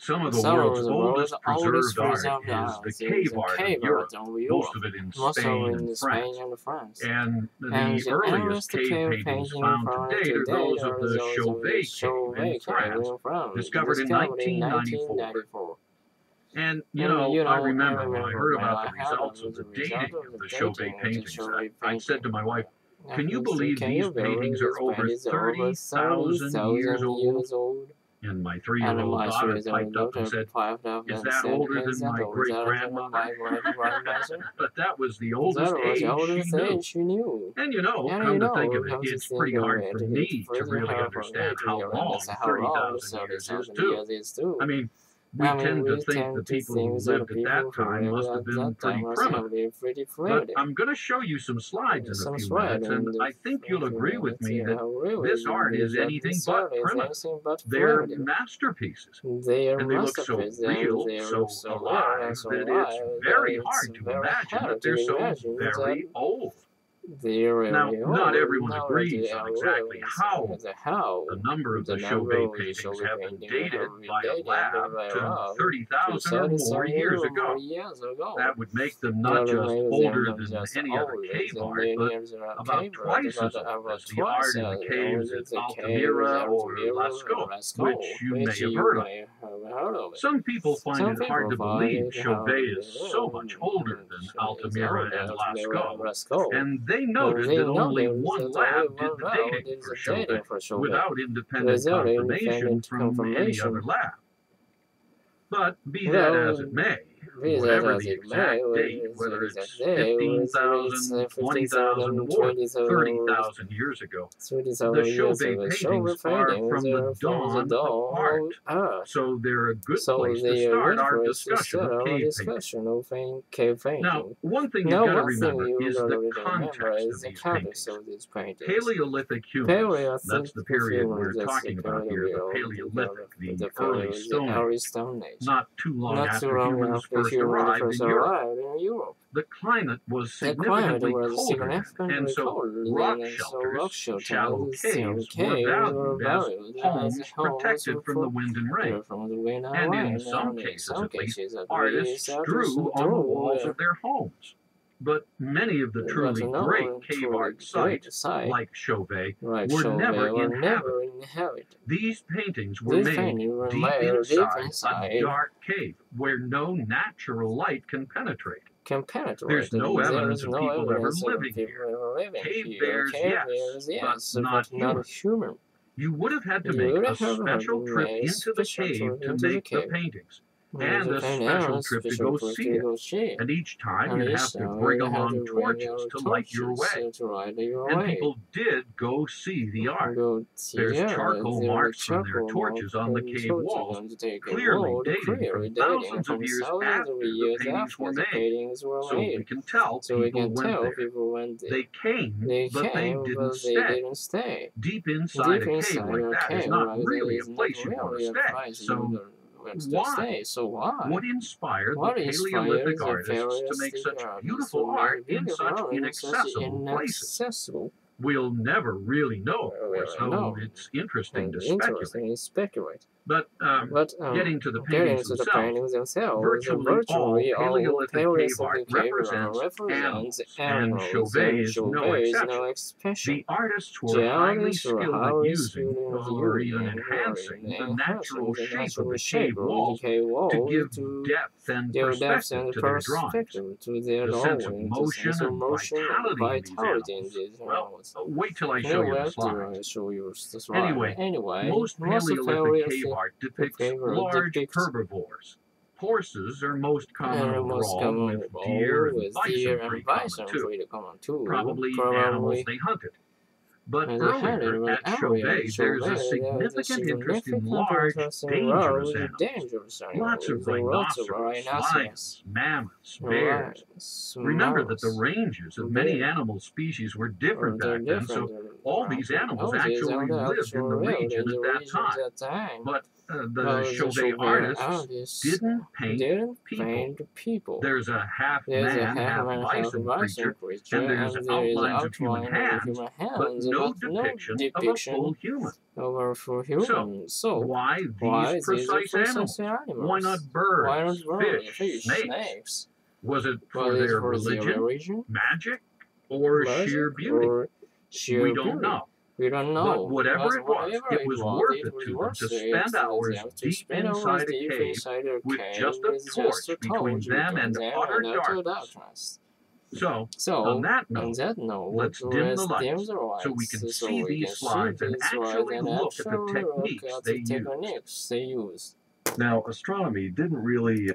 Some of the world's oldest preserved art is the cave art of Europe, most of it in Spain and France. And the earliest cave paintings found to date are those of the Chauvet cave in France, discovered in 1994. And, I remember when I heard about the results of the dating of the Chauvet paintings, I said to my wife, "Can you believe these paintings are over 30,000 years old?" And my 3-year-old daughter piped up and said, "Is that older than my great-grandmother?" But that was the oldest age she knew. And come to think of it, it's pretty hard for me to really understand how long 30,000 years is, too. I mean, we tend to think the people who lived at that time must have been pretty primitive. But I'm going to show you some slides in a few minutes, and I think you'll agree with me that this art is anything but primitive. They're masterpieces, and they look so real, so alive, that it's very hard to imagine that they're so very old. Now, not everyone agrees on exactly how the number of the Chauvet paintings have been dated by a lab to 30,000 or more years ago. That would make them not just older than any other cave art, but about twice as old as the art in the caves at Altamira or Lascaux, which you may have heard of. Some people find it hard to believe Chauvet is so much older than Altamira and Lascaux, and they noted that only one lab did the dating for Chauvet, without independent confirmation from any other lab. But be that as it may, whatever the exact date, whether it's 15,000, 20,000, or 30,000 years ago, the Chauvet paintings are from the dawn of art, so they're a good place to start our discussion of cave painting. Now, one thing you've got to remember is the context of these paintings. Paleolithic humans, that's the period we're talking about here, the Paleolithic, the early Stone Age, not too long after humans first arrived in Europe. The climate was significantly colder, and so rock shelters, shallow caves, were valued as homes protected from the wind and rain. And in some cases, at least, artists drew on the walls of their homes. But many of the truly great cave art sites, like Chauvet, were never inhabited. These paintings were made deep inside a dark cave where no natural light can penetrate. There's no evidence of people ever living here. Cave bears, yes, but not human. You would have had to make a special trip into the cave to make the paintings, and a special trip to go see it. And each time you'd have to bring along torches to light your way. And people did go see the art. There's charcoal marks from their torches on the cave walls, clearly dating from thousands of years after the paintings were made. So we can tell people went there. They came, but they didn't stay. Deep inside a cave like that is not really a place you want to stay. Why? What inspired the Paleolithic artists to make such beautiful art in such inaccessible places? We'll never really know, of course, though it's interesting to speculate. But getting to the paintings themselves, virtually all Paleolithic cave art represents animals, and Chauvet is no exception. The artists were highly skilled at using, or even enhancing, the natural shape of the cave walls to give depth and perspective to their drawings. The sense of motion and vitality in these animals. Well, wait till I show you the slides. Anyway, most Paleolithic cave art depicts large herbivores. Horses are most common overall, with deer and bison pretty common too. Probably animals they hunted. But earlier at Chauvet, there's a significant interest in large, dangerous animals. Lots of rhinoceros, lions, mammoths, bears. Remember that the ranges of many animal species were different back then, so all these animals actually lived in the region at that time. But the Chauvet artists didn't paint people. There's a half-man, half-bison creature, and there's outlines of human hands, but no depiction of a full human. So, why these precise animals? Why not birds, fish, snakes? Was it for their religion, magic, or sheer beauty? We don't know. But whatever it was worth it to them to spend hours deep inside a cave with just a torch between them and utter darkness. So, on that note, let's dim the lights so we can see these slides and actually look at the techniques they use. Now, astronomy didn't really